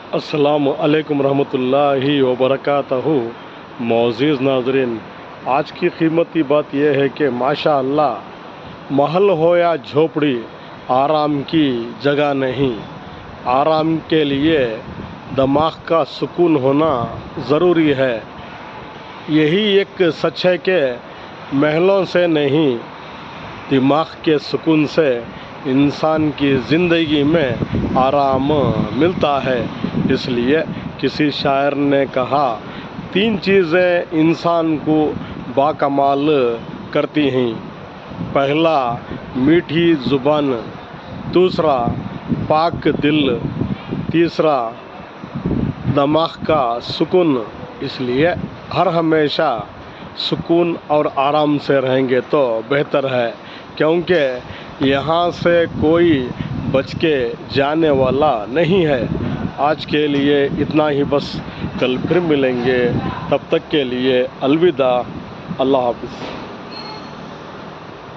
अस्सलामु अलैकुम रहमतुल्लाहि व बरकातहू। मोअज़्ज़िज़ नाज़रीन, आज की कीमती बात यह है कि माशा अल्लाह महल हो या झोपड़ी, आराम की जगह नहीं। आराम के लिए दिमाग का सुकून होना ज़रूरी है। यही एक सच है कि महलों से नहीं, दिमाग के सुकून से इंसान की ज़िंदगी में आराम मिलता है। इसलिए किसी शायर ने कहा, 3 चीज़ें इंसान को बाकमाल करती हैं। पहला मीठी ज़ुबान, दूसरा पाक दिल, तीसरा दिमाग का सुकून। इसलिए हर हमेशा सुकून और आराम से रहेंगे तो बेहतर है, क्योंकि यहाँ से कोई बच के जाने वाला नहीं है। आज के लिए इतना ही बस, कल फिर मिलेंगे। तब तक के लिए अलविदा, अल्लाह हाफ़िज़।